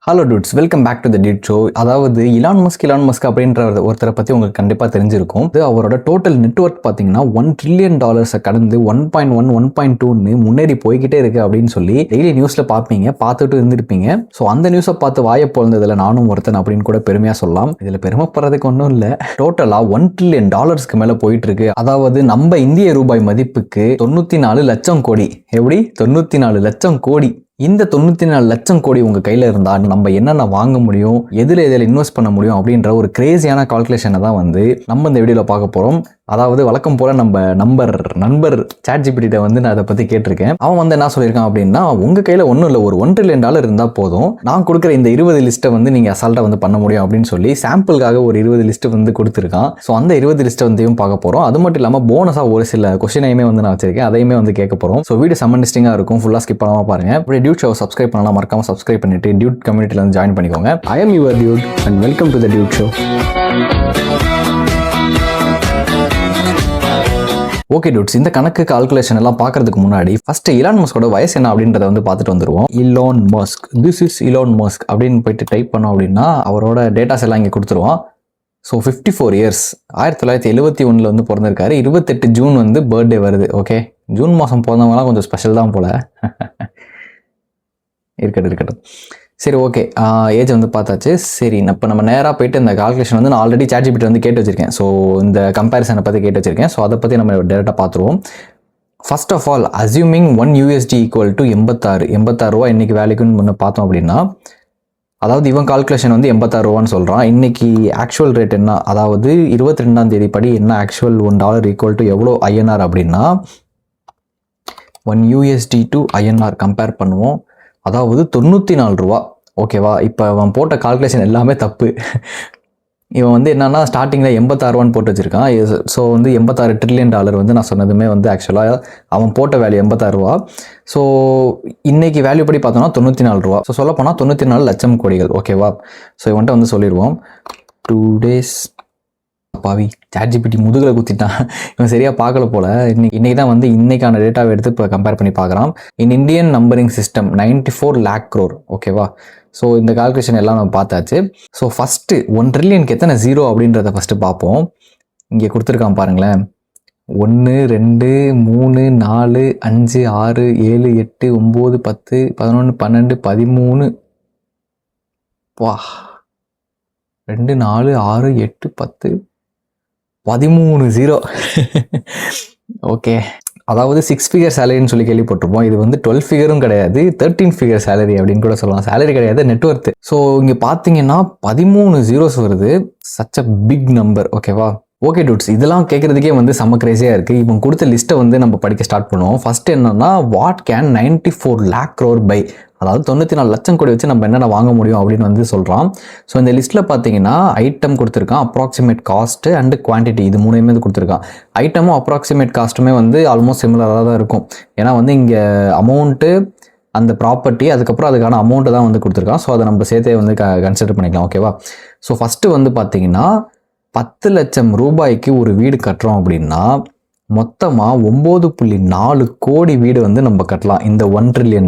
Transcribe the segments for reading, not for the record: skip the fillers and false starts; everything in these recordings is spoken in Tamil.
Hello dudes, welcome back to the dude show. அதாவது இலான் மஸ்க் அப்படின்ற ஒருத்தரை பற்றி உங்களுக்கு கண்டிப்பாக தெரிஞ்சிருக்கும். அவரோட டோட்டல் நெட்வொர்க் பார்த்தீங்கன்னா $1 trillion கடந்து 1.1 முன்னேறி போய்கிட்டே இருக்கு அப்படின்னு சொல்லி டெய்லி நியூஸ்ல பார்ப்பீங்க, பார்த்துட்டு இருந்திருப்பீங்க. ஸோ அந்த நியூஸை பார்த்து வாய பொழுந்ததுல நானும் ஒருத்தன் அப்படின்னு கூட பெருமையா சொல்லலாம். இதுல பெருமைப்படுறதுக்கு ஒன்றும் இல்லை. டோட்டலா $1 trillion மேல போயிட்டு இருக்கு. அதாவது நம்ம இந்திய ரூபாய் மதிப்புக்கு 94 லட்சம் கோடி. எப்படி 94 லட்சம் கோடி. இந்த 94 லட்சம் கோடி உங்க கையில இருந்தா நம்ம என்னென்ன வாங்க முடியும், எதுல இன்வெஸ்ட் பண்ண முடியும் அப்படின்ற ஒரு கிரேசியான கால்குலேஷனை தான் வந்து நம்ம இந்த வீடியோல பார்க்க போறோம். அதாவது வழக்கம் போல நம்ம நண்பர் ChatGPT வந்து நான் அதை பத்தி கேட்டிருக்கேன். அவன் வந்து என்ன சொல்லியிருக்கான் அப்படின்னா, உங்க கையில ஒன்றும் இல்லை, ஒரு $1 trillion இருந்தா போதும், நான் கொடுக்குற இந்த 20 லிஸ்ட்டை வந்து நீங்க அசால்ட்டா வந்து பண்ண முடியும் அப்படின்னு சொல்லி சாம்பிளுக்காக ஒரு 20 லிஸ்ட் வந்து கொடுத்துருக்கான். ஸோ அந்த 20 லிஸ்ட்டை வந்து பார்க்க போறோம். அது மட்டும் இல்லாமல் போனஸா ஒரு சில கொஸ்டினையுமே வந்து நான் வச்சிருக்கேன், அதையுமே வந்து கேட்க போறோம். ஸோ வீடியோ செம்ம இன்ட்ரெஸ்டிங்கா இருக்கும், ஃபுல்லா ஸ்கிப் பண்ணாம பாருங்க. அப்படியே டியூட் ஷோ சப்ஸ்கிரைப் பண்ணலாம், மறக்காம சப்ஸ்கிரைப் பண்ணிட்டு டியூட் கம்யூனிட்டில வந்து ஜாயின் பண்ணிக்கோங்க. I am your dude and welcome to the Dude Show. Okay dudes, இந்த கணக்கு கால்குலேஷன் எல்லாம் பார்க்கறதுக்கு முன்னாடி ஃபர்ஸ்ட் இலான் மஸ்கோட வயசு என்ன அப்படின்றத வந்து பார்த்துட்டு வந்துருவோம். Elon Musk, this is Elon Musk அப்படின்னு போயிட்டு டைப் பண்ணோம் அப்படின்னா அவரோட டேட்டாஸ் எல்லாம் இங்கே கொடுத்துருவோம். ஸோ 54 இயர்ஸ், 1971 வந்து பிறந்திருக்காரு. 28 ஜூன் வந்து பர்த்டே வருது. ஓகே, ஜூன் மாதம் பிறந்தவங்களாம் கொஞ்சம் ஸ்பெஷல் தான் போல. இருக்கட்டும். சரி, ஓகே, ஏஜ் வந்து பார்த்தாச்சு. சரி, இப்போ நம்ம நேராக போயிட்டு இந்த கால்குலேஷன் வந்து நான் ஆல்ரெடி ChatGPT வந்து கேட்டு வச்சிருக்கேன். ஸோ இந்த கம்பேரிசனை பற்றி கேட்டு வச்சிருக்கேன். ஸோ அதை பற்றி நம்ம டேரெக்டாக பார்த்துருவோம். First of all, assuming $1 equal to 86 ரூபா இன்னைக்கு வேலைக்குன்னு முன்ன பார்த்தோம் அப்படின்னா, அதாவது இவன் கால்குலேஷன் வந்து 86 ரூபான்னு சொல்கிறான். இன்னைக்கு ஆக்சுவல் ரேட் என்ன, அதாவது 22ஆம் தேதி படி என்ன ஆக்சுவல் $1 ஈக்குவல் டு எவ்வளோ INR அப்படின்னா, $1 டு INR கம்பேர் பண்ணுவோம். அதாவது 94 ரூபா. ஓகேவா, இப்போ அவன் போட்ட கால்குலேஷன் எல்லாமே தப்பு. இவன் வந்து என்னன்னா ஸ்டார்டிங்கில் 86 ரூபான்னு போட்டு வச்சிருக்கான். ஸோ வந்து $86 trillion வந்து நான் சொன்னதுமே வந்து ஆக்சுவலாக அவன் போட்ட வேல்யூ 86 ரூபா. ஸோ இன்னைக்கு வேல்யூ படி பார்த்தோம்னா 94 ரூபா. ஸோ சொல்ல போனால் 94 லட்சம் கோடிகள். ஓகேவா, ஸோ இவன்ட்ட வந்து சொல்லிடுவோம். 2 days பாவி, ChatGPT முதுகில் குத்திட்டான். இவன் சரியா பார்க்கல போல. இன்னைக்கு தான் வந்து இன்னைக்கான டேட்டாவை எடுத்து இப்போ கம்பேர் பண்ணி பார்க்குறான். In Indian numbering system 94 lakh crore. ஓகேவா, ஸோ இந்த கால்குலேஷன் எல்லாம் நம்ம பார்த்தாச்சு. ஸோ ஃபர்ஸ்ட் 1 ட்ரில்லியனுக்கு எத்தனை ஜீரோ அப்படின்றத ஃபர்ஸ்ட் பார்ப்போம். இங்கே கொடுத்துருக்கான் பாருங்களேன். 1 2 3 4 5 6 7 8 9 10 11 12 13. வா, 2 4 6 8 10 13 ஜீரோ. ஓகே, அதாவது 6 ஃபிகர் சேலரின்னு சொல்லி கேள்விப்பட்டிருப்போம். இது வந்து 12 ஃபிகரும் கிடையாது, 13 ஃபிகர் சேலரி அப்படின்னு கூட சொல்லலாம். சேலரி கிடையாது, நெட்வொர்த். ஸோ இங்கே பார்த்தீங்கன்னா 13 ஜீரோஸ் வருது. Such a big number. ஓகேவா, ஓகே டூட்ஸ், இதெல்லாம் கேட்கறதுக்கே வந்து செம்ம கிரேசியாக இருக்குது. இவங்க கொடுத்த லிஸ்ட்டை வந்து நம்ம படிக்க ஸ்டார்ட் பண்ணுவோம். ஃபர்ஸ்ட் என்னன்னா, what can 94 lakh crore by, அதாவது 94 லட்சம் கோடி வச்சு நம்ம என்னென்ன வாங்க முடியும் அப்படின்னு வந்து சொல்கிறான். ஸோ இந்த லிஸ்ட்டில் பார்த்தீங்கன்னா ஐட்டம் கொடுத்துருக்கான், அப்ராக்சிமேட் காஸ்ட்டு அண்டு குவான்டிட்டி, இது மூணுமே வந்து கொடுத்துருக்கான். ஐட்டமும் அப்ராக்சிமேட் காஸ்ட்டுமே வந்து ஆல்மோஸ்ட் சிமிலராக தான் இருக்கும். ஏன்னா வந்து இங்கே அமௌண்ட்டு, அந்த ப்ராப்பர்ட்டி, அதுக்கப்புறம் அதுக்கான அமௌண்ட்டு தான் வந்து கொடுத்துருக்கான். ஸோ அதை நம்ம சேர்த்தே வந்து கன்சிடர் பண்ணிக்கலாம். ஓகேவா, ஸோ ஃபஸ்ட்டு வந்து பார்த்தீங்கன்னா 10 லட்சம் ரூபாய்க்கு ஒரு வீடு கட்டுறோம் அப்படின்னா மொத்தமாக 9.4 கோடி வீடு வந்து நம்ம கட்டலாம் இந்த $1 trillion.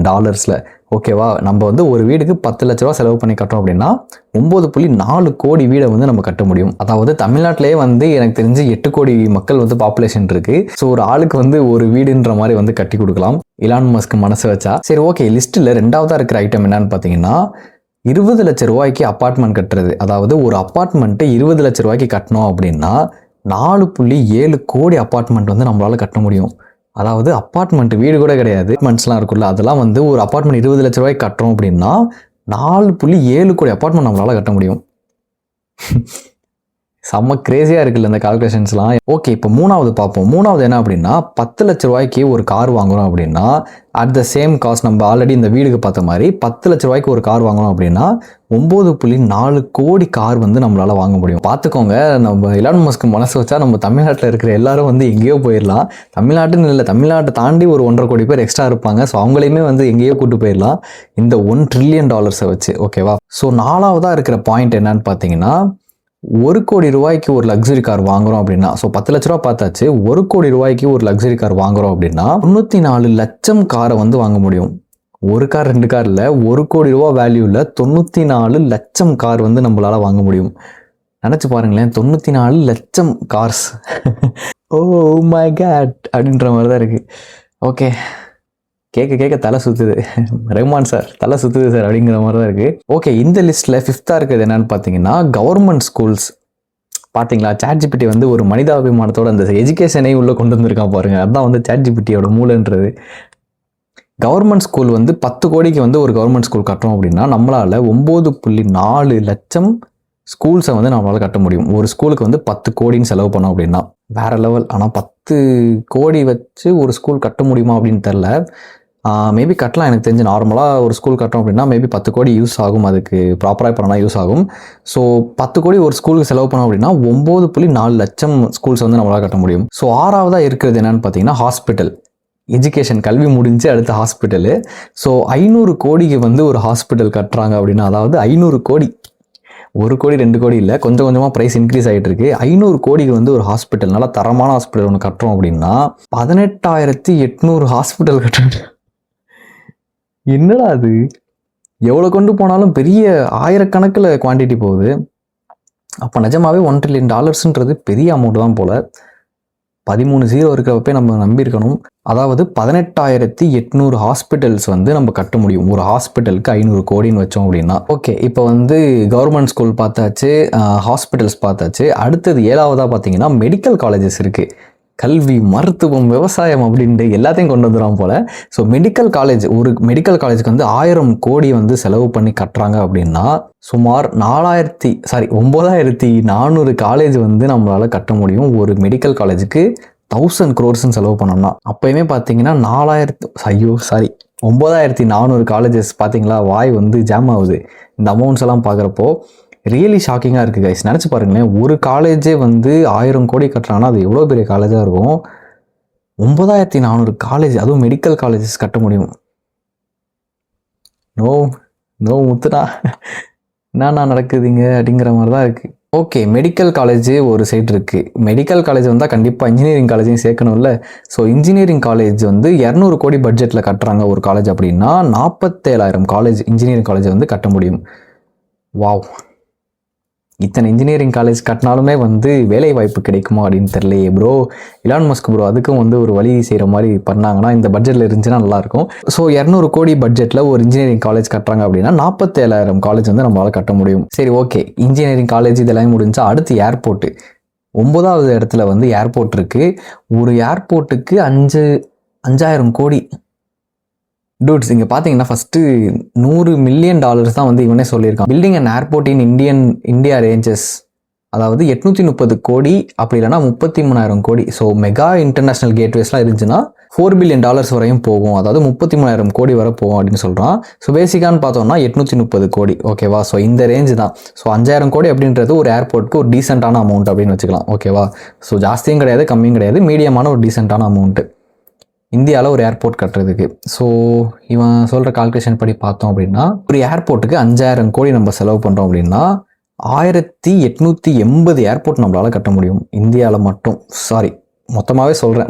ஓகேவா, நம்ம வந்து ஒரு வீடுக்கு 10 லட்ச ரூபா செலவு பண்ணி கட்டுறோம் அப்படின்னா 9.4 கோடி வீடை வந்து நம்ம கட்ட முடியும். அதாவது தமிழ்நாட்டிலே வந்து எனக்கு தெரிஞ்சு 8 கோடி மக்கள் வந்து பாப்புலேஷன் இருக்கு. ஸோ ஒரு ஆளுக்கு வந்து ஒரு வீடுன்ற மாதிரி வந்து கட்டி கொடுக்கலாம் இலான் மஸ்க் மனசு வச்சா. சரி, ஓகே, லிஸ்ட்டில் ரெண்டாவதாக இருக்கிற ஐட்டம் என்னன்னு பார்த்தீங்கன்னா 20 லட்ச ரூபாய்க்கு அப்பார்ட்மெண்ட் கட்டுறது. அதாவது ஒரு அப்பார்ட்மெண்ட்டு 20 லட்ச ரூபாய்க்கு கட்டணும் அப்படின்னா 4.7 கோடி அப்பார்ட்மெண்ட் வந்து நம்மளால கட்ட முடியும். அதாவது அப்பார்ட்மெண்ட், வீடு கூட கிடையாது, அப்பார்ட்மெண்ட்ஸ்லாம் இருக்குல்ல, அதெல்லாம் வந்து ஒரு அப்பார்ட்மெண்ட் 20 லட்ச ரூபாய்க்கு கட்டுறோம் அப்படின்னா 4.7 கோடி அப்பார்ட்மெண்ட் நம்மளால கட்ட முடியும். செம்ம கிரேசியாக இருக்குல்ல இந்த கால்குலேஷன்ஸ்லாம். ஓகே, இப்போ மூணாவது பார்ப்போம். மூணாவது என்ன அப்படின்னா 10 லட்ச ரூபாய்க்கு ஒரு கார் வாங்குறோம் அப்படின்னா அட் த சேம் காஸ்ட், நம்ம ஆல்ரெடி இந்த வீடுக்கு பார்த்த மாதிரி 10 லட்ச ரூபாய்க்கு ஒரு கார் வாங்கணும் அப்படின்னா 9.4 கோடி கார் வந்து நம்மளால வாங்க முடியும். பார்த்துக்கோங்க, நம்ம இலான் மஸ்க் மனசு வச்சா நம்ம தமிழ்நாட்டில் இருக்கிற எல்லாரும் வந்து எங்கேயோ போயிடலாம். தமிழ்நாட்டுன்னு இல்லை, தமிழ்நாட்டை தாண்டி ஒரு 1.5 கோடி பேர் எக்ஸ்ட்ரா இருப்பாங்க. ஸோ அவங்களையுமே வந்து எங்கேயோ கூட்டு போயிடலாம் இந்த $1 trillion வச்சு. ஓகேவா, ஸோ நாலாவதாக இருக்கிற பாயிண்ட் என்னன்னு பார்த்தீங்கன்னா 1 கோடி ரூபாய்க்கு ஒரு லக்ஸரி கார் வாங்குறோம் அப்படின்னா, ஸோ 10 லட்ச ரூபா பார்த்தாச்சு, 1 கோடி ரூபாய்க்கு ஒரு லக்ஸரி கார் வாங்குறோம் அப்படின்னா 94 லட்சம் காரை வந்து வாங்க முடியும். ஒரு கார் 2 கார் இல்லை, 1 கோடி ரூபா வேல்யூவில் 94 லட்சம் கார் வந்து நம்மளால் வாங்க முடியும். நினச்சி பாருங்களேன், 94 லட்சம் கார்ஸ். ஓ மை காட் அப்படின்ற மாதிரி தான் இருக்குது. ஓகே, கேட்க கேட்க தலை சுற்றுது. ரஹ்மான் சார் தலை சுற்றுது சார் அப்படிங்கிற மாதிரி தான் இருக்குது. ஓகே, இந்த லிஸ்ட்டில் 5th இருக்கிறது என்னன்னு பார்த்தீங்கன்னா கவர்மெண்ட் ஸ்கூல்ஸ். பார்த்தீங்களா, ChatGPT வந்து ஒரு மனிதாபிமானத்தோட அந்த எஜுகேஷனை உள்ளே கொண்டு வந்திருக்கான் பாருங்க. அதுதான் வந்து ChatGPTயோட மூளைன்றது. கவர்மெண்ட் ஸ்கூல் வந்து 10 கோடிக்கு வந்து ஒரு கவர்மெண்ட் ஸ்கூல் கட்டுறோம் அப்படின்னா நம்மளால் 9.4 லட்சம் ஸ்கூல்ஸை வந்து நம்மளால் கட்ட முடியும். ஒரு ஸ்கூலுக்கு வந்து 10 கோடின்னு செலவு பண்ணோம் அப்படின்னா வேற லெவல். ஆனால் 10 கோடி வச்சு ஒரு ஸ்கூல் கட்ட முடியுமா அப்படின்னு தெரில. மேபி கட்டலாம், எனக்கு தெரிஞ்சு. நார்மலாக ஒரு ஸ்கூல் கட்டுறோம் அப்படின்னா மேபி 10 கோடி யூஸ் ஆகும், அதுக்கு ப்ராப்பராக பண்ணால் யூஸ் ஆகும். ஸோ 10 கோடி ஒரு ஸ்கூலுக்கு செலவு பண்ணோம் அப்படின்னா 9.4 லட்சம் ஸ்கூல்ஸ் வந்து நம்மளால் கட்ட முடியும். ஸோ 6வதாக இருக்கிறது என்னன்னு பார்த்தீங்கன்னா ஹாஸ்பிட்டல். எஜுகேஷன், கல்வி முடிஞ்சு அடுத்த ஹாஸ்பிட்டலு. ஸோ 500 கோடிக்கு வந்து ஒரு ஹாஸ்பிட்டல் கட்டுறாங்க அப்படின்னா, அதாவது 500 கோடி, 1 கோடி 2 கோடி இல்லை, கொஞ்சம் கொஞ்சமாக ப்ரைஸ் இன்க்ரீஸ் ஆகிட்டு இருக்கு. 500 கோடிக்கு வந்து ஒரு ஹாஸ்பிட்டல், நல்லா தரமான ஹாஸ்பிட்டல் ஒன்று கட்டுறோம் அப்படின்னா 18,800 ஹாஸ்பிட்டல் கட்டுறாங்க. என்னடா அது, எவ்வளோ கொண்டு போனாலும் பெரிய ஆயிரக்கணக்கில் குவான்டிட்டி போகுது. அப்போ நிஜமாவே $1 trillion பெரிய அமௌண்ட் தான் போல். 13 0 இருக்கிறப்பே நம்ம நம்பியிருக்கணும். அதாவது 18,800 ஹாஸ்பிட்டல்ஸ் வந்து நம்ம கட்ட முடியும். ஒரு ஹாஸ்பிட்டலுக்கு 500 கோடின்னு வச்சோம் அப்படின்னா. ஓகே, இப்போ வந்து கவர்மெண்ட் ஸ்கூல் பார்த்தாச்சு, ஹாஸ்பிட்டல்ஸ் பார்த்தாச்சு. அடுத்தது 7வதாக பார்த்தீங்கன்னா மெடிக்கல் காலேஜஸ் இருக்குது. கல்வி, மருத்துவம், விவசாயம் அப்படின்ட்டு எல்லாத்தையும் கொண்டு வந்துடும் போல். ஸோ மெடிக்கல் காலேஜ், ஒரு மெடிக்கல் காலேஜுக்கு வந்து 1000 கோடி வந்து செலவு பண்ணி கட்டுறாங்க அப்படின்னா சுமார் 9,400 காலேஜ் வந்து நம்மளால் கட்ட முடியும். ஒரு மெடிக்கல் காலேஜுக்கு 1000 crores செலவு பண்ணோம்னா. அப்போயுமே பார்த்தீங்கன்னா 9,400 காலேஜஸ். பார்த்தீங்களா, வாய் வந்து ஜாம் ஆகுது இந்த அமௌண்ட்ஸ் எல்லாம் பார்க்குறப்போ. ரியலி ஷாக்கிங்காக இருக்குது கைஸ். நினச்சி பாருங்களேன், ஒரு காலேஜே வந்து 1000 கோடி கட்டுறாங்கன்னா அது எவ்வளோ பெரிய காலேஜாக இருக்கும். 9,400 காலேஜ், அதுவும் மெடிக்கல் காலேஜஸ் கட்ட முடியும். நோ முத்துனா என்னண்ணா நடக்குதுங்க அப்படிங்கிற மாதிரி தான் இருக்குது. ஓகே, மெடிக்கல் காலேஜ் ஒரு சைடு இருக்குது. மெடிக்கல் காலேஜ் வந்தால் கண்டிப்பாக இன்ஜினியரிங் காலேஜையும் சேர்க்கணும்ல. ஸோ இன்ஜினியரிங் காலேஜ் வந்து 200 கோடி பட்ஜெட்டில் கட்டுறாங்க ஒரு காலேஜ் அப்படின்னா 47,000 காலேஜ், இன்ஜினியரிங் காலேஜ் வந்து கட்ட முடியும். வாவ், இத்தனை இன்ஜினியரிங் காலேஜ் கட்டினாலுமே வந்து வேலை வாய்ப்பு கிடைக்குமா அப்படின்னு தெரியலையே ப்ரோ. இலான் மஸ்க் ப்ரோ அதுக்கும் வந்து ஒரு வழி செய்கிற மாதிரி பண்ணாங்கன்னா இந்த பட்ஜெட்டில் இருந்துச்சுன்னா நல்லாயிருக்கும். ஸோ 200 கோடி பட்ஜெட்டில் ஒரு இன்ஜினியரிங் காலேஜ் கட்டுறாங்க அப்படின்னா 47,000 காலேஜ் வந்து நம்மளால் கட்ட முடியும். சரி, ஓகே, இன்ஜினியரிங் காலேஜ் இதெல்லாம் முடிஞ்சா அடுத்து ஏர்போர்ட்டு. 9வது இடத்துல வந்து ஏர்போர்ட் இருக்குது. ஒரு ஏர்போர்ட்டுக்கு 5,000 கோடி. டூட்ஸ், இங்கே பார்த்தீங்கன்னா ஃபஸ்ட்டு $100 million தான் வந்து இவனே சொல்லியிருக்கான். Building and airport in India ranges, அதாவது 830 கோடி, அப்படி இல்லைனா 33,000 கோடி. ஸோ மெகா இன்டர்நேஷ்னல் கேட்வேஸ்லாம் இருந்துச்சுன்னா $4 billion வரையும் போகும், அதாவது 33,000 கோடி வரை போகும் அப்படின்னு சொல்கிறான். ஸோ பேசிக்கான்னு பார்த்தோம்னா 830 கோடி. ஓகேவா, ஸோ இந்த ரேஞ்சு தான். ஸோ 5,000 கோடி அப்படின்றது ஒரு ஏர்போர்ட்டுக்கு ஒரு டீசெண்டான அமௌண்ட் அப்படின்னு வச்சுக்கலாம். ஓகேவா, ஸோ ஜாஸ்தியும் கிடையாது கம்மியும் கிடையாது, மீடியமான ஒரு டீசெண்டான அமௌண்ட்டு இந்தியாவில் ஒரு ஏர்போர்ட் கட்டுறதுக்கு. ஸோ இவன் சொல்கிற கால்குலேஷன் படி பார்த்தோம் அப்படின்னா ஒரு ஏர்போர்ட்டுக்கு 5,000 கோடி நம்ம செலவு பண்ணுறோம் அப்படின்னா 1,880 ஏர்போர்ட் நம்மளால் கட்ட முடியும் இந்தியாவில் மட்டும். மொத்தமாகவே சொல்கிறேன்,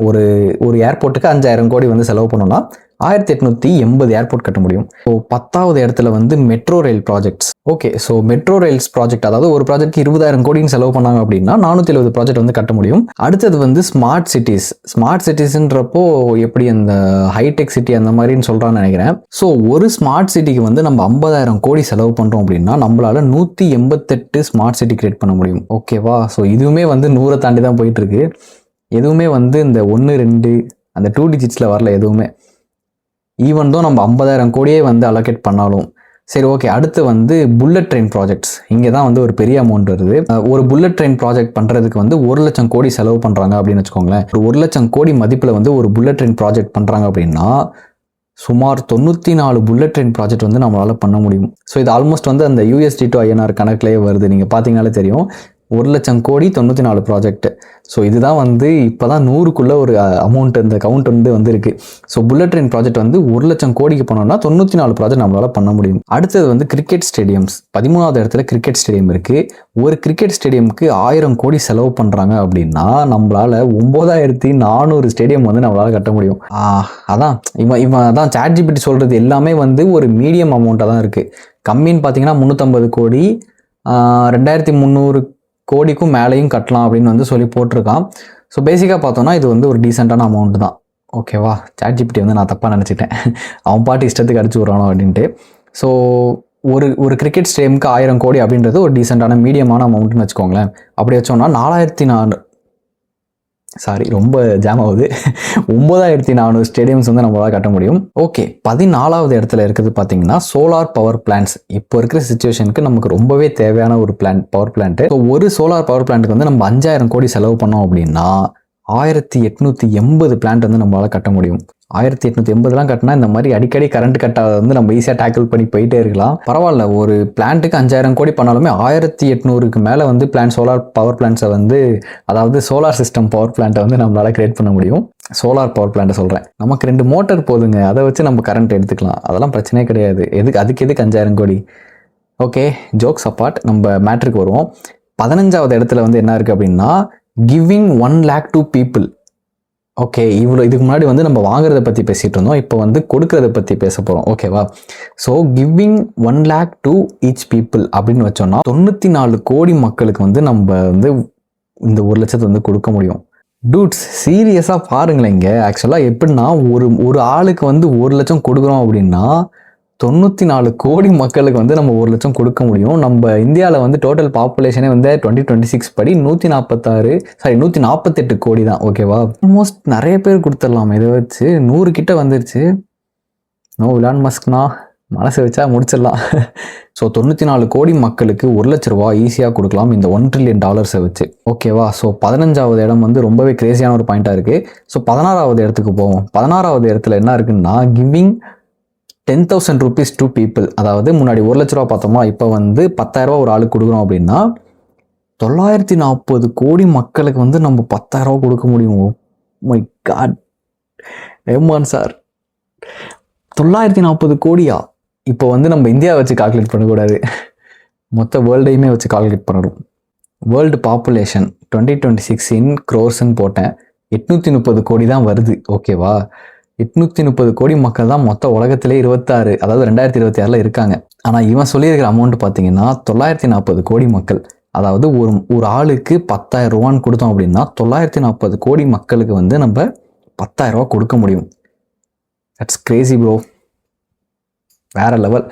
ஒரு ஏர்போர்ட்டுக்கு 5,000 கோடி வந்து செலவு பண்ணோம்னா 1,880 ஏர்போர்ட் கட்ட முடியும். ஸோ 10வது இடத்துல வந்து metro rail projects. Okay, so metro rails project, அதாவது ஒரு ப்ராஜெக்ட்க்கு 20,000 கோடின்னு செலவு பண்ணாங்க அப்படின்னா 470 ப்ராஜெக்ட் வந்து கட்ட முடியும். அடுத்தது வந்து ஸ்மார்ட் சிட்டிஸ். ஸ்மார்ட் சிட்டிஸ்ன்றப்போ எப்படி அந்த ஹைடெக் சிட்டி அந்த மாதிரின்னு சொல்கிறான்னு நினைக்கிறேன். ஸோ ஒரு ஸ்மார்ட் சிட்டிக்கு வந்து நம்ம 50,000 கோடி செலவு பண்ணுறோம் அப்படின்னா நம்மளால் 188 ஸ்மார்ட் சிட்டி கிரியேட் பண்ண முடியும். ஓகேவா, ஸோ இதுவுமே வந்து 100 தாண்டி தான் போயிட்டுருக்கு. எதுவுமே வந்து இந்த 1 2 அந்த 2 digitsல வரல எதுவுமே. ஈவன் தான் நம்ம 50,000 கோடியே வந்து அலோகேட் பண்ணாலும். சரி, ஓகே, அடுத்து வந்து புல்லட் ட்ரெயின் ப்ராஜெக்ட்ஸ். இங்கே தான் வந்து ஒரு பெரிய அமௌண்ட் வருது. ஒரு புல்லட் ட்ரெயின் ப்ராஜெக்ட் பண்ணுறதுக்கு வந்து 1 லட்சம் கோடி செலவு பண்ணுறாங்க அப்படின்னு வச்சுக்கோங்களேன். ஒரு 1 லட்சம் கோடி மதிப்பில் வந்து ஒரு புல்லட் ட்ரெயின் ப்ராஜெக்ட் பண்ணுறாங்க அப்படின்னா சுமார் 94 புல்லட் ட்ரெயின் ப்ராஜெக்ட் வந்து நம்மளால் பண்ண முடியும். ஸோ இது ஆல்மோஸ்ட் வந்து அந்த USD to INR கணக்கிலேயே வருது. நீங்கள் பார்த்தீங்கனாலே தெரியும். 1,00,00,000,94 ப்ராஜெக்ட். ஸோ இதுதான் வந்து இப்போ தான் 100க்குள்ளே ஒரு அமௌண்ட் இந்த கவுண்ட் வந்து இருக்குது. ஸோ புல்லட் ட்ரெயின் ப்ராஜெக்ட் வந்து 1,00,00,000,000 போனோம்னா 94 ப்ராஜெக்ட் நம்மளால் பண்ண முடியும். அடுத்தது வந்து கிரிக்கெட் ஸ்டேடியம்ஸ். 13வது இடத்துல கிரிக்கெட் ஸ்டேடியம் இருக்குது. ஒரு கிரிக்கெட் ஸ்டேடியமுக்கு 1000 கோடி செலவு பண்ணுறாங்க அப்படின்னா நம்மளால் 9400 ஸ்டேடியம் வந்து நம்மளால் கட்ட முடியும். அதான் இவன் அதான் ChatGPT சொல்கிறது எல்லாமே வந்து ஒரு மீடியம் அமௌண்ட்டாக தான் இருக்குது. கம்மின்னு பார்த்தீங்கன்னா 350 கோடி, 2300 கோடிக்கும் மேலேயும் கட்டலாம் அப்படின்னு வந்து சொல்லி போட்டிருக்கான். ஸோ பேசிக்காக பார்த்தோன்னா இது வந்து ஒரு டீசெண்டான அமௌண்ட் தான். ஓகேவா, ChatGPT வந்து நான் தப்பாக நினச்சிட்டேன், அவன் பாட்டு இஷ்டத்துக்கு அடிச்சு விட்றானோ அப்படின்ட்டு. ஸோ ஒரு கிரிக்கெட் ஸ்டேடியமுக்கு 1000 கோடி அப்படின்றது ஒரு டீசெண்டான மீடியமான அமௌண்ட்னு வச்சுக்கோங்களேன். அப்படி வச்சோம்னா 9400 ஸ்டேடியம்ஸ் வந்து நம்மளால் கட்ட முடியும். ஓகே, 14வது இடத்துல இருக்குது பார்த்தீங்கன்னா சோலார் பவர் பிளான்ட்ஸ். இப்போ இருக்கிற சிச்சுவேஷனுக்கு நமக்கு ரொம்பவே தேவையான ஒரு பவர் பிளான்ட். ஸோ ஒரு சோலார் பவர் பிளான்ட்டுக்கு வந்து நம்ம 5000 கோடி செலவு பண்ணோம் அப்படின்னா 1880 பிளான்ட் வந்து நம்மளால் கட்ட முடியும். 1880லாம் கட்டினா இந்த மாதிரி அடிக்கடி கரண்ட் கட்டாத வந்து நம்ம ஈஸியாக டேக்கிள் பண்ணி போயிட்டே இருக்கலாம். பரவாயில்ல, ஒரு பிளான்ட்டுக்கு 5000 கோடி பண்ணாலுமே 1800க்கு மேலே வந்து சோலார் பவர் பிளான்ட்ஸை வந்து, அதாவது சோலார் சிஸ்டம் பவர் பிளான்ட்டை வந்து நம்மளால் கிரியேட் பண்ண முடியும். சோலார் பவர் பிளான்ட்டை சொல்கிறேன். நமக்கு 2 மோட்டர் போதுங்க, அதை வச்சு நம்ம கரண்ட் எடுத்துக்கலாம், அதெல்லாம் பிரச்சனையே கிடையாது. அதுக்கு எதுக்கு 5000 கோடி? ஓகே, ஜோக்ஸ் அப்பார்ட், நம்ம மேட்ருக்கு வருவோம். 15வது இடத்துல வந்து என்ன இருக்குது அப்படின்னா giving 1 lakh to people. Okay, இதுக்கு முன்னாடி வந்து நம்ம வாங்குறத பற்றி பேசிகிட்டு இருந்தோம், இப்போ வந்து கொடுக்கறத பற்றி பேச போகிறோம். ஓகேவா, so giving 1 lakh to each people அப்படின்னு வச்சோம்னா 94 கோடி மக்களுக்கு வந்து நம்ம வந்து இந்த 1 லட்சத்தை வந்து கொடுக்க முடியும். டூட்ஸ், சீரியஸாக பாருங்களேன். இங்கே ஆக்சுவலாக எப்படின்னா ஒரு ஆளுக்கு வந்து 1 லட்சம் கொடுக்குறோம் அப்படின்னா 94 கோடி மக்களுக்கு வந்து நம்ம 1 லட்சம் கொடுக்க முடியும். நம்ம இந்தியாவில் வந்து டோட்டல் பாப்புலேஷனே வந்து 2026 படி 148 கோடி தான். ஓகேவா, ஆல்மோஸ்ட் நிறைய பேர் கொடுத்துடலாம். இதை வச்சு 100 கிட்ட வந்துருச்சு. இலான் மஸ்க்னா மனசை வச்சா முடிச்சிடலாம். ஸோ 94 கோடி மக்களுக்கு 1 லட்ச ரூபா ஈஸியாக கொடுக்கலாம் இந்த $1 trillion வச்சு. ஓகேவா, ஸோ 15வது இடம் வந்து ரொம்பவே கிரேசியான ஒரு பாயிண்டாக இருக்குது. ஸோ 16வது இடத்துக்கு போவோம். 16வது இடத்துல என்ன இருக்குன்னா கிவிங் 10,000 rupees to people. அதாவது முன்னாடி 1 லட்ச ரூபா பார்த்தோமா, இப்போ வந்து 10,000 ரூபா ஒரு ஆளுக்கு கொடுக்குறோம் அப்படின்னா 940 கோடி மக்களுக்கு வந்து நம்ம 10,000 ரூபா கொடுக்க முடியும். மை காட், ஏமான் சார், 940 கோடியா? இப்போ வந்து நம்ம இந்தியா வச்சு கால்குலேட் பண்ணக்கூடாது, மொத்த வேர்ல்டையுமே வச்சு கால்குலேட் பண்ணணும். வேர்ல்டு பாப்புலேஷன் 2026 in crores-ன்னு போட்டேன், 830 கோடி தான் வருது. ஓகேவா, 830 கோடி மக்கள் தான் மொத்த உலகத்திலே 26, அதாவது 2026 இருக்காங்க. ஆனால் இவன் சொல்லியிருக்கிற அமௌண்ட் பார்த்தீங்கன்னா 940 கோடி மக்கள். அதாவது ஒரு ஆளுக்கு 10,000 ரூபான்னு கொடுத்தோம் அப்படின்னா 940 கோடி மக்களுக்கு வந்து நம்ம 10,000 ரூபா கொடுக்க முடியும். தட்ஸ் கிரேசி ப்ரோ, வேற லெவல்.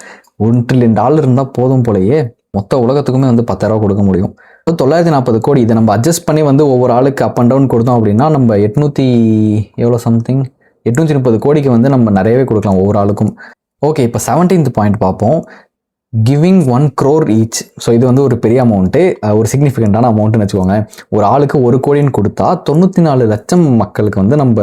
$1 trillion இருந்தால் போதும் போலயே மொத்த உலகத்துக்குமே வந்து 10,000 ரூபா கொடுக்க முடியும். 940 கோடி இதை நம்ம அட்ஜஸ்ட் பண்ணி வந்து ஒவ்வொரு ஆளுக்கு அப் அண்ட் டவுன் கொடுத்தோம் அப்படின்னா நம்ம 830 கோடிக்கு வந்து நம்ம நிறையவே கொடுக்கலாம் ஒவ்வொரு ஆளுக்கும். ஓகே, இப்போ 17th பாயிண்ட் பார்ப்போம். Giving 1 crore each. ஸோ இது வந்து ஒரு பெரிய அமௌண்ட்டு, ஒரு சிக்னிஃபிகண்ட்டான அமௌண்ட்டுன்னு வச்சுக்கோங்க. ஒரு ஆளுக்கு 1 கோடின்னு கொடுத்தா 94 லட்சம் மக்களுக்கு வந்து நம்ம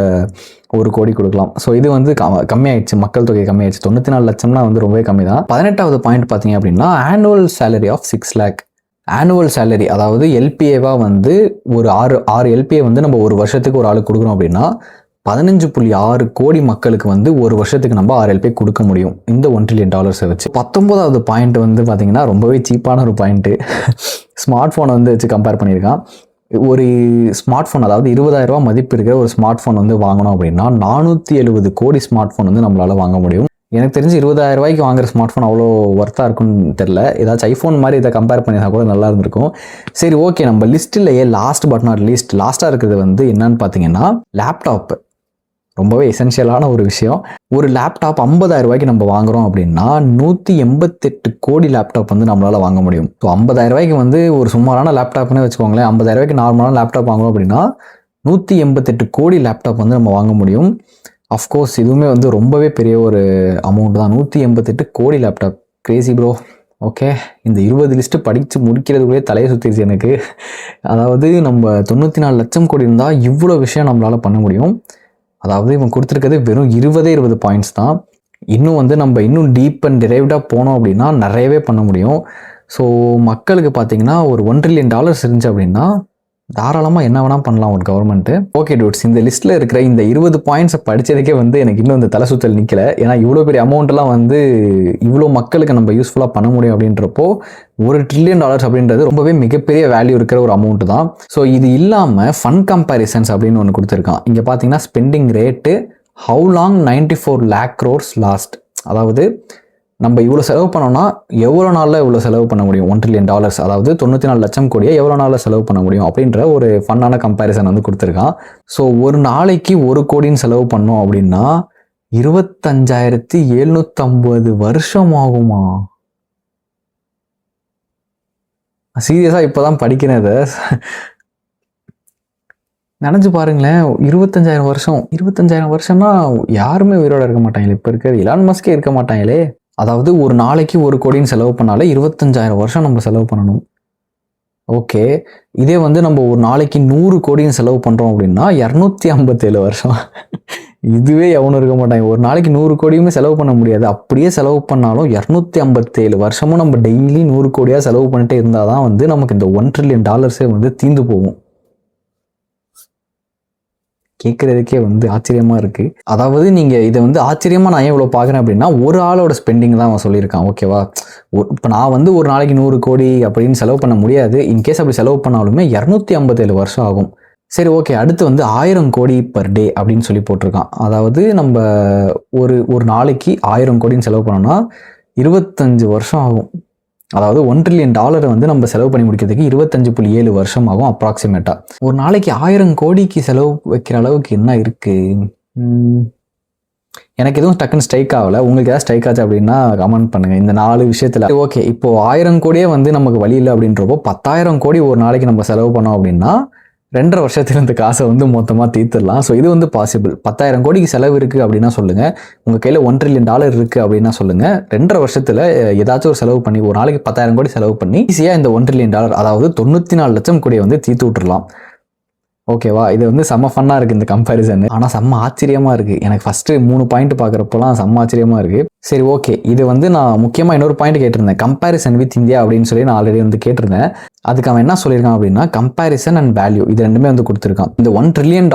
1 கோடி கொடுக்கலாம். ஸோ இது வந்து கம்மியாயிடுச்சு, மக்கள் தொகை கம்மியாயிடுச்சு. 94 லட்சம்னா வந்து ரொம்பவே கம்மி தான். 18வது பாயிண்ட் பார்த்தீங்க அப்படின்னா annual salary of 6 lakh. Annual salary, அதாவது எல்பிஏவாக வந்து ஒரு 6 எல்பிஏ வந்து நம்ம ஒரு வருஷத்துக்கு ஒரு ஆளுக்கு கொடுக்குறோம் அப்படின்னா 15.6 கோடி மக்களுக்கு வந்து ஒரு வருஷத்துக்கு நம்ம 6 LP கொடுக்க முடியும் இந்த $1 trillion வச்சு. 19வது பாயிண்ட் வந்து பார்த்தீங்கன்னா ரொம்பவே சீப்பான ஒரு பாயிண்ட்டு. ஸ்மார்ட் ஃபோனை வந்து வச்சு கம்பேர் பண்ணியிருக்கான். ஒரு ஸ்மார்ட் ஃபோன், அதாவது 20,000 ரூபா மதிப்பு இருக்கிற ஒரு ஸ்மார்ட் ஃபோன் வந்து வாங்கணும் அப்படின்னா 470 கோடி ஸ்மார்ட் ஃபோன் வந்து நம்மளால் வாங்க முடியும். எனக்கு தெரிஞ்சு 20,000 ரூபாய்க்கு வாங்குற ஸ்மார்ட் ஃபோன் அவ்வளோ ஒர்த்தாக இருக்குன்னு தெரில. ஏதாச்சும் ஐஃபோன் மாதிரி இதை கம்பேர் பண்ணினா கூட நல்லா இருந்திருக்கும். சரி, ஓகே, நம்ம லிஸ்ட்டிலேயே லாஸ்ட் பட் நாட் லீஸ்ட் லாஸ்ட்டாக இருக்கிறது வந்து என்னன்னு பார்த்தீங்கன்னா லேப்டாப்பு. ரொம்பவே எசென்ஷியலான ஒரு விஷயம். ஒரு லேப்டாப் 50,000 ரூபாய்க்கு நம்ம வாங்குறோம் அப்படின்னா 188 கோடி லேப்டாப் வந்து நம்மளால் வாங்க முடியும். ஸோ 50,000 ரூபாய்க்கு வந்து ஒரு சுமாரான லேப்டாப்னே வச்சுக்கோங்களேன். 50,000 ரூபாய்க்கு நார்மலான லேப்டாப் வாங்குறோம் அப்படின்னா 188 கோடி லேப்டாப் வந்து நம்ம வாங்க முடியும். அஃப்கோர்ஸ் இதுவுமே வந்து ரொம்பவே பெரிய ஒரு அமௌண்ட் தான். 188 கோடி லேப்டாப், கிரேசி ப்ரோ. ஓகே, இந்த 20 லிஸ்ட்டு படித்து முடிக்கிறதுக்குள்ளே தலையை சுற்றிடுச்சு எனக்கு. அதாவது நம்ம 94 லட்சம் கோடி இருந்தால் இவ்வளோ விஷயம் நம்மளால் பண்ண முடியும். அதாவது இவன் கொடுத்துருக்கிறது வெறும் 20 பாயிண்ட்ஸ் தான். இன்னும் வந்து நம்ம இன்னும் டீப் அண்ட் டிரைவ்டாக போனோம் அப்படின்னா நிறையவே பண்ண முடியும். ஸோ மக்களுக்கு பார்த்தீங்கன்னா ஒரு $1 trillion இருந்துச்சு அப்படின்னா தாராளமாக என்ன வேணால் பண்ணலாம் ஒரு கவர்மெண்ட்டு. ஓகே டூட்ஸ், இந்த லிஸ்ட்டில் இருக்கிற இந்த 20 பாயிண்ட்ஸை படித்ததுக்கே வந்து எனக்கு இன்னும் இந்த தலை சுத்தல் நிற்கலை. ஏன்னா இவ்வளோ பெரிய அமௌண்ட்லாம் வந்து இவ்வளோ மக்களுக்கு நம்ம யூஸ்ஃபுல்லாக பண்ண முடியும் அப்படின்றப்போ $1 trillion அப்படின்றது ரொம்பவே மிகப்பெரிய வேல்யூ இருக்கிற ஒரு அமௌண்ட் தான். ஸோ இது இல்லாமல் ஃபன் கம்பேரிசன்ஸ் அப்படின்னு ஒன்று கொடுத்துருக்கான். இங்கே பார்த்தீங்கன்னா spending rate how long 94 lakh crores last. அதாவது நம்ம இவ்வளோ செலவு பண்ணோம்னா எவ்வளோ நாளில் இவ்வளோ செலவு பண்ண முடியும், $1 trillion, அதாவது 94 லட்சம் கோடியை எவ்வளோ நாளில் செலவு பண்ண முடியும் அப்படின்ற ஒரு ஃபன்னான கம்பேரிசன் வந்து கொடுத்துருக்கான். ஸோ ஒரு நாளைக்கு 1 கோடின்னு செலவு பண்ணோம் அப்படின்னா 25,750 வருஷம் ஆகுமா? சீரியஸாக இப்போ தான் படிக்கிறேன் இதை. நினச்சி பாருங்களேன், 25,000 வருஷம்னா யாருமே உயிரோட இருக்க மாட்டாங்களே. இப்போ இருக்கிற இலான் மஸ்கே இருக்க மாட்டாங்களே. அதாவது ஒரு நாளைக்கு 1 கோடின்னு செலவு பண்ணாலே 25,000 வருஷம் நம்ம செலவு பண்ணணும். ஓகே, இதே வந்து நம்ம ஒரு நாளைக்கு 100 கோடின்னு செலவு பண்ணுறோம் அப்படின்னா 257 வருஷம். இதுவே எவனும் இருக்க மாட்டாங்க. ஒரு நாளைக்கு 100 கோடியுமே செலவு பண்ண முடியாது. அப்படியே செலவு பண்ணாலும் 257 வருஷமும் நம்ம டெய்லி 100 கோடியாக செலவு பண்ணிட்டே இருந்தால் தான் வந்து நமக்கு இந்த $1 trillion வந்து தீர்ந்து போகும். கேட்குறதுக்கே வந்து ஆச்சரியமாக இருக்குது. அதாவது நீங்கள் இதை வந்து ஆச்சரியமாக நான் ஏன் இவ்வளோ பார்க்குறேன் அப்படின்னா ஒரு ஆளோட ஸ்பெண்டிங் தான் அவன் சொல்லியிருக்கான். ஓகேவா, இப்போ நான் வந்து ஒரு நாளைக்கு 100 கோடி அப்படின்னு செலவு பண்ண முடியாது. இன்கேஸ் அப்படி செலவு பண்ணாலுமே 257 வருஷம் ஆகும். சரி, ஓகே, அடுத்து வந்து 1000 கோடி பர் டே அப்படின்னு சொல்லி போட்டிருக்கான். அதாவது நம்ம ஒரு நாளைக்கு 1000 கோடின்னு செலவு பண்ணோம்னா 25 வருஷம் ஆகும். அதாவது $1 trillion வந்து நம்ம செலவு பண்ணி முடிக்கிறதுக்கு 25.7 வருஷம் ஆகும் அப்ராக்சிமேட்டாக. ஒரு நாளைக்கு 1000 கோடிக்கு செலவு வைக்கிற அளவுக்கு என்ன இருக்குது? எனக்கு எதுவும் டக்குன்னு ஸ்ட்ரைக் ஆகலை. உங்களுக்கு ஏதாவது ஸ்ட்ரைக் ஆச்சு அப்படின்னா கமெண்ட் பண்ணுங்கள் இந்த 4 விஷயத்தில். ஓகே, இப்போது 1000 கோடியே வந்து நமக்கு வழி இல்லை அப்படின்றப்போ 10,000 கோடி ஒரு நாளைக்கு நம்ம செலவு பண்ணோம் அப்படின்னா 2.5 வருஷத்துல இந்த காசை வந்து மொத்தமாக தீர்த்துடலாம். ஸோ இது வந்து பாசிபிள். 10,000 கோடிக்கு செலவு இருக்குது அப்படின்னா சொல்லுங்கள். உங்கள் கையில் $1 trillion இருக்குது அப்படின்னா சொல்லுங்கள். 2.5 வருஷத்தில் ஏதாச்சும் ஒரு செலவு பண்ணி ஒரு நாளைக்கு 10,000 கோடி செலவு பண்ணி ஈஸியாக இந்த $1 trillion அதாவது 94 லட்சம் கோடியை வந்து தீர்த்து விட்டுடலாம். ஓகேவா, இது வந்து செம்ம ஃபன்னாக இருக்குது இந்த கம்பேரிசன். ஆனால் செம்ம ஆச்சரியமாக இருக்குது. எனக்கு ஃபஸ்ட்டு 3 பாயிண்ட் பார்க்குறப்போலாம் செம்ம ஆச்சரியமாக இருக்குது. சரி, ஓகே, இது வந்து நான் முக்கியமாக இன்னொரு பாயிண்ட் கேட்டிருந்தேன், கம்பேரிசன் வித் இந்தியா அப்படின்னு சொல்லி நான் ஆல்ரெடி வந்து கேட்டிருந்தேன். அதுக்கு அவன் என்ன சொல்லியிருக்கான் அப்படின்னா கம்பேரிசன் அண்ட் வேல்யூ இது ரெண்டுமே வந்து கொடுத்துருக்கான். இந்த $1 trillion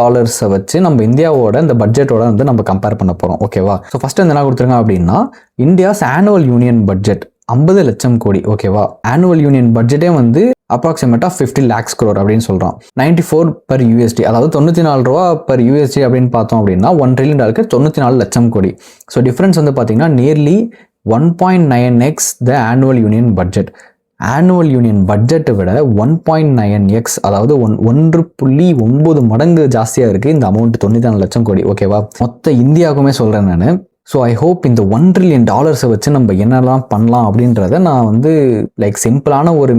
வச்சு நம்ம இந்தியாவோட இந்த பட்ஜெட்டோட வந்து நம்ம கம்பேர் பண்ண போகிறோம். ஓகேவா, ஸோ ஃபஸ்ட்டு வந்து என்ன கொடுத்துருக்கான் அப்படின்னா இந்தியாஸ் ஆனுவல் யூனியன் பட்ஜெட் 50 லட்சம் கோடி. ஓகேவா, ஆனுவல் யூனியன் பட்ஜெட்டே வந்து அப்ராக்சிமேட்டாக 50 lakhs crore அப்படின்னு சொல்கிறான். 94 per USD, அதாவது 94 ரூபா per USD அப்படின்னு பார்த்தோம் அப்படின்னா $1 trillion 94 லட்சம் கோடி. ஸோ டிஃப்ரென்ஸ் வந்து பார்த்தீங்கன்னா நியர்லி 1.9x த annual union budget. Annual union பட்ஜெட்டை விட 1.9x, அதாவது 1.9 மடங்கு ஜாஸ்தியாக இருக்குது இந்த அமௌண்ட் 94 லட்சம் கோடி. ஓகேவா, மொத்த இந்தியாவுக்குமே சொல்கிறேன் நான். ஸோ ஐ ஹோப் இந்த $1 trillion வச்சு நம்ம என்னெல்லாம் பண்ணலாம் அப்படின்றத நான் வந்து லைக் சிம்பிளான ஒரு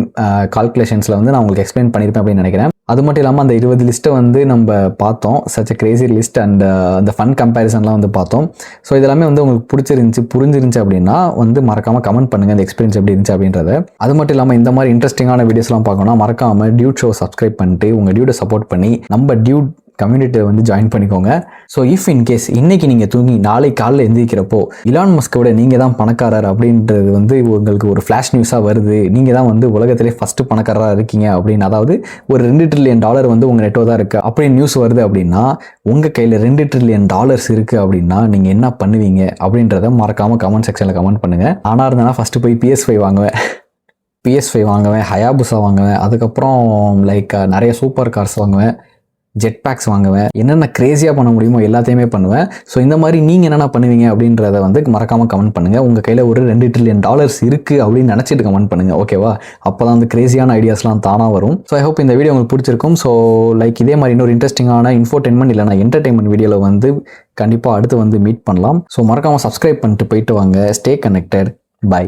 கால்குலேஷன்ஸில் வந்து நான் உங்களுக்கு எக்ஸ்பிளைன் பண்ணியிருப்பேன் அப்படின்னு நினைக்கிறேன். அது மட்டும் இல்லாமல் அந்த 20 லிஸ்ட்டை வந்து நம்ம பார்த்தோம். Such a crazy list and அந்த ஃபன் கம்பேரிசன்லாம் வந்து பார்த்தோம். ஸோ இதெல்லாமே வந்து உங்களுக்கு புரிஞ்சிருந்துச்சு அப்படின்னா வந்து மறக்காமல் கமெண்ட் பண்ணுங்கள் இந்த எக்ஸ்பீரியன்ஸ் எப்படி இருந்துச்சு அப்படின்றத. அது மட்டும் இல்லாமல் இந்த மாதிரி இன்ட்ரெஸ்டிங்கான வீடியோஸ்லாம் பார்க்கணும்னா மறக்காமல் டியூட் ஷோ சப்ஸ்கிரைப் பண்ணிட்டு உங்கள் டியூட்டை சப்போர்ட் பண்ணி நம்ம டியூட் கம்யூனிட்டியை வந்து ஜாயின் பண்ணிக்கோங்க. ஸோ இஃப் இன்கேஸ் இன்னைக்கு நீங்கள் தூங்கி நாளைக்கு காலையில் எந்திரிக்கிறப்போ இலான் மஸ்கோட நீங்கள் தான் பணக்காரர் அப்படின்றது வந்து உங்களுக்கு ஒரு ஃப்ளாஷ் நியூஸாக வருது, நீங்கள் தான் வந்து உலகத்திலே ஃபஸ்ட்டு பணக்காரராக இருக்கீங்க அப்படின்னு, அதாவது ஒரு $2 trillion வந்து உங்கள் நெட்டோ தான் இருக்குது அப்படின்னு நியூஸ் வருது அப்படின்னா உங்கள் கையில் $2 trillion இருக்குது அப்படின்னா நீங்கள் என்ன பண்ணுவீங்க அப்படின்றத மறக்காமல் கமெண்ட் செக்ஷனில் கமெண்ட் பண்ணுங்கள். ஆனால் இருந்தேன்னா ஃபஸ்ட்டு போய் PS5 வாங்குவேன், ஹயாபுசா வாங்குவேன், அதுக்கப்புறம் லைக் நிறைய சூப்பர் கார்ஸ் வாங்குவேன், ஜெட் பேக்ஸ் வாங்குவேன், என்னென்ன க்ரேஸியாக பண்ண முடியுமோ எல்லாத்தையுமே பண்ணுவேன். ஸோ இந்த மாதிரி நீங்கள் என்னென்ன பண்ணுவீங்க அப்படின்றத வந்து மறக்காமல் கமெண்ட் பண்ணுங்கள். உங்கள் கையில் ஒரு $2 trillion இருக்குது அப்படின்னு நினச்சிட்டு கமெண்ட் பண்ணுங்கள். ஓகேவா, அப்போ தான் வந்து க்ரேஸியான ஐடியாஸ்லாம் தானாக வரும். ஸோ ஐ ஹோப் இந்த வீடியோ உங்களுக்கு பிடிச்சிருக்கும். ஸோ லைக் இதே மாதிரி இன்னொரு இன்ட்ரெஸ்டிங்கான இன்ஃபோடெயின்மெண்ட் இல்லைனா என்டர்டெயின்மெண்ட் வீடியோவில் வந்து கண்டிப்பாக அடுத்து வந்து மீட் பண்ணலாம். ஸோ மறக்காமல் சப்ஸ்கிரைப் பண்ணிட்டு போயிட்டு வாங்க. Stay connected. பை.